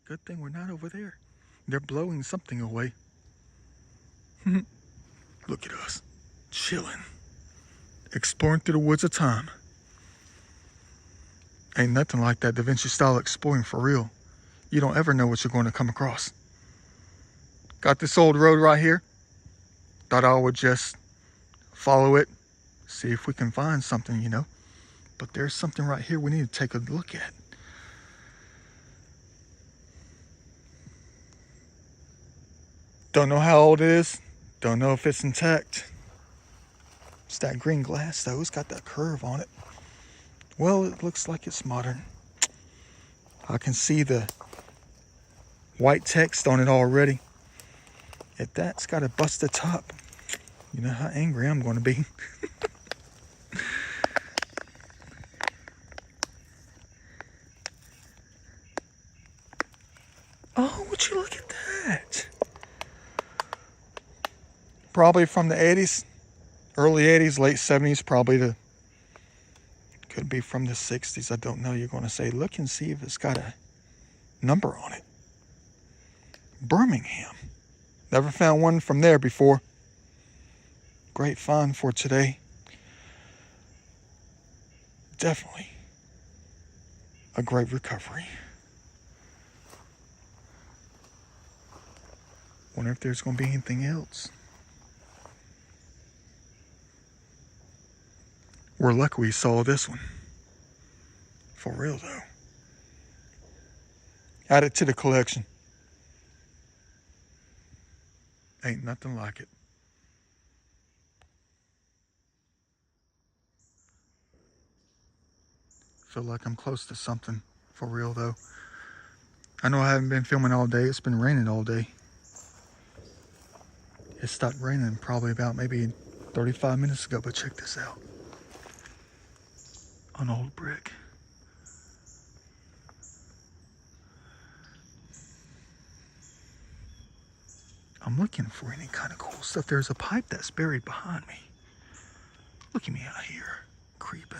Good thing we're not over there. They're blowing something away. Look at us, chilling, exploring through the woods of time. Ain't nothing like that Da Vinci style exploring for real. You don't ever know what you're going to come across. Got this old road right here. Thought I would just follow it, see if we can find something, you know. But there's something right here we need to take a look at. Don't know how old it is. Don't know if it's intact. It's that green glass though. It's got that curve on it. Well, it looks like it's modern. I can see the white text on it already. If that's got a busted top, you know how angry I'm going to be. Oh, would you look at that? Probably from the 80s, early 80s, late 70s, probably could be from the 60s. I don't know. You're going to say, look and see if it's got a number on it. Birmingham. Never found one from there before. Great find for today. Definitely a great recovery. Wonder if there's going to be anything else. We're lucky we saw this one. For real though. Add it to the collection. Ain't nothing like it. Feel like I'm close to something. For real though. I know I haven't been filming all day. It's been raining all day. It stopped raining probably about maybe 35 minutes ago, but check this out. An old brick. I'm looking for any kind of cool stuff. There's a pipe that's buried behind me. Look at me out here, creeping.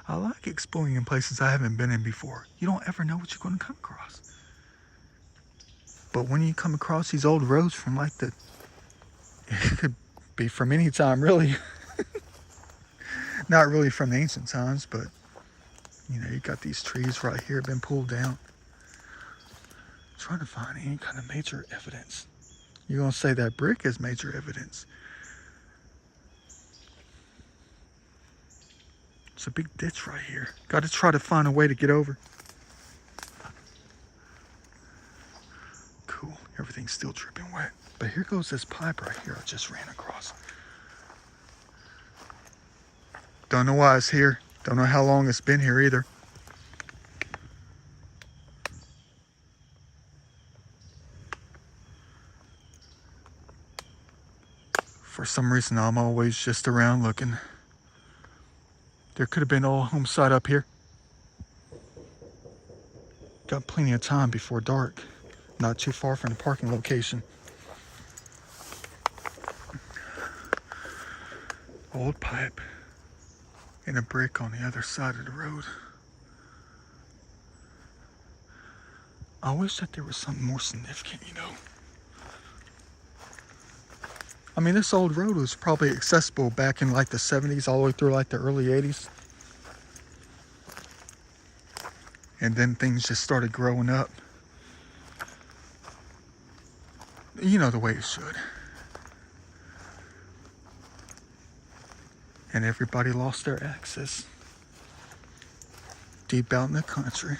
I like exploring in places I haven't been in before. You don't ever know what you're going to come across. But when you come across these old roads from like it could be from any time really. Not really from the ancient times, but you know, you got these trees right here been pulled down. Trying to find any kind of major evidence. You're gonna say that brick is major evidence. It's a big ditch right here. Got to try to find a way to get over. Cool, everything's still dripping wet. But here goes this pipe right here I just ran across. Don't know why it's here. Don't know how long it's been here either. For some reason, I'm always just around looking. There could have been an old home site up here. Got plenty of time before dark. Not too far from the parking location. Old pipe. And a brick on the other side of the road. I wish that there was something more significant, you know. I mean, this old road was probably accessible back in like the 70s all the way through like the early 80s. And then things just started growing up. You know the way it should. And everybody lost their access. Deep out in the country.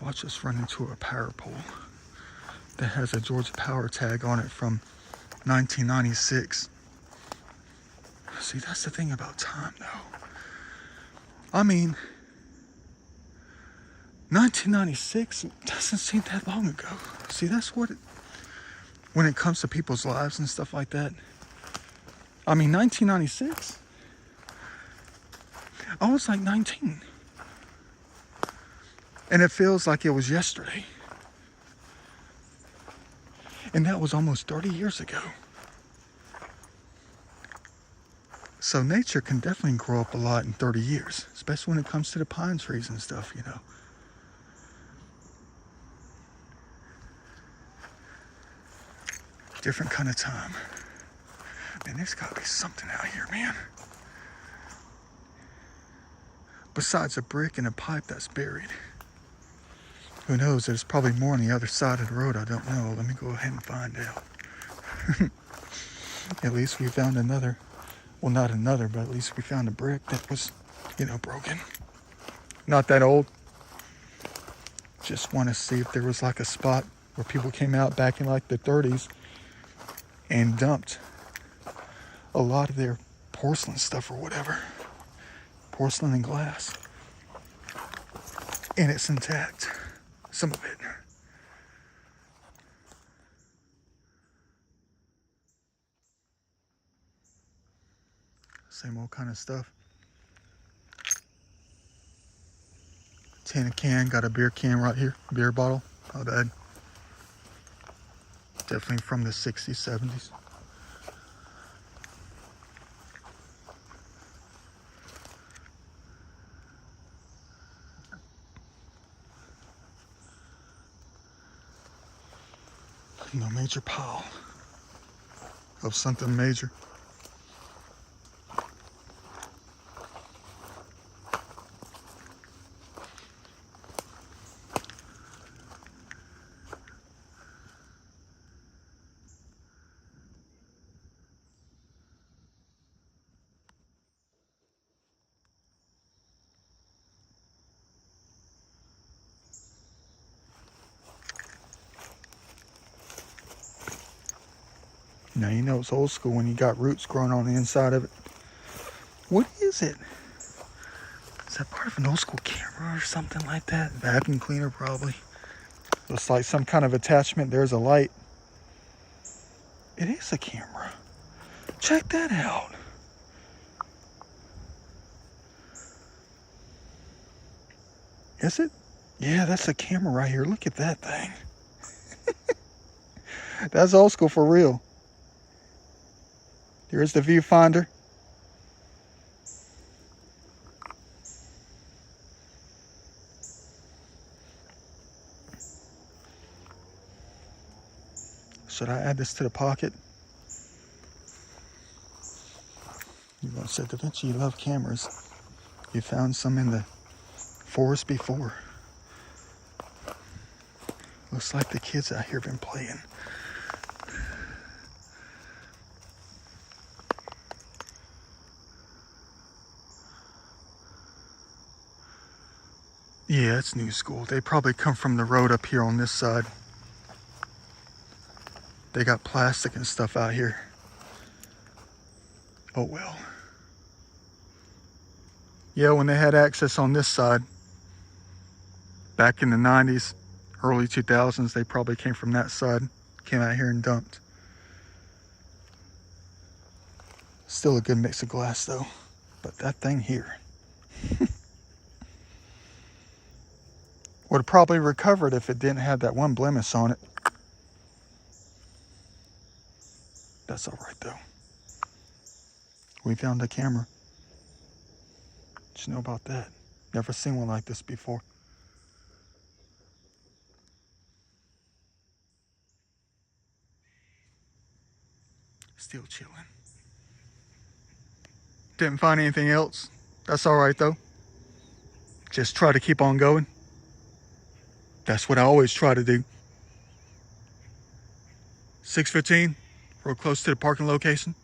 Watch us run into a power pole that has a Georgia Power tag on it from 1996. See, that's the thing about time though. I mean, 1996 doesn't seem that long ago. See, that's what when it comes to people's lives and stuff like that. I mean, 1996, I was like 19. And it feels like it was yesterday. And that was almost 30 years ago. So nature can definitely grow up a lot in 30 years, especially when it comes to the pine trees and stuff, you know. Different kind of time. Man, there's got to be something out here, man. Besides a brick and a pipe that's buried. Who knows? There's probably more on the other side of the road. I don't know. Let me go ahead and find out. At least we found another. Well, not another, but at least we found a brick that was, you know, broken. Not that old. Just want to see if there was like a spot where people came out back in like the 30s and dumped a lot of their porcelain stuff or whatever. Porcelain and glass. And it's intact. Some of it. Same old kind of stuff. Tin can, got a beer can right here. Beer bottle. Not bad. Definitely from the 60s, 70s. No major pile of something major. Now you know it's old school when you got roots growing on the inside of it. What is it? Is that part of an old school camera or something like that? Vacuum cleaner probably. Looks like some kind of attachment. There's a light. It is a camera. Check that out. Is it? Yeah, that's a camera right here. Look at that thing. That's old school for real. Here's the viewfinder. Should I add this to the pocket? You once said, Da Vinci, you love cameras. You found some in the forest before. Looks like the kids out here have been playing. Yeah, it's new school. They probably come from the road up here on this side. They got plastic and stuff out here. Oh well. Yeah, when they had access on this side, back in the 90s, early 2000s, they probably came from that side, came out here and dumped. Still a good mix of glass though. But that thing here would have probably recovered if it didn't have that one blemish on it. That's all right though. We found a camera. Did you know about that? Never seen one like this before. Still chilling. Didn't find anything else. That's all right though. Just try to keep on going. That's what I always try to do. 6:15, real close to the parking location.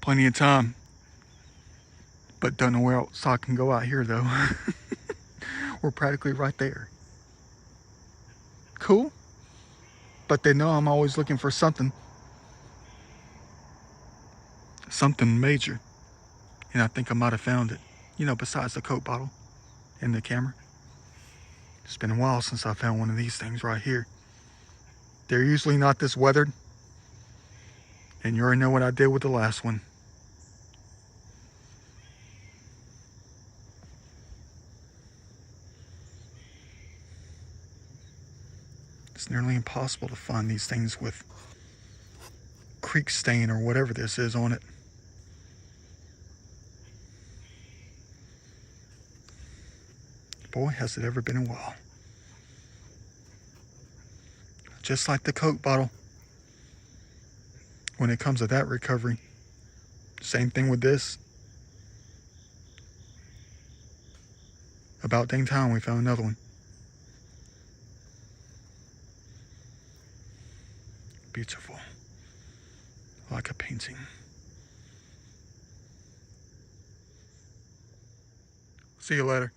Plenty of time. But don't know where else I can go out here though. We're practically right there. Cool. But they know I'm always looking for something. Something major. And I think I might have found it. You know, besides the Coke bottle and the camera. It's been a while since I found one of these things right here. They're usually not this weathered. And you already know what I did with the last one. It's nearly impossible to find these things with creek stain or whatever this is on it. Boy, has it ever been a while. Just like the Coke bottle. When it comes to that recovery, same thing with this. About dang time we found another one. Beautiful. Like a painting. See you later.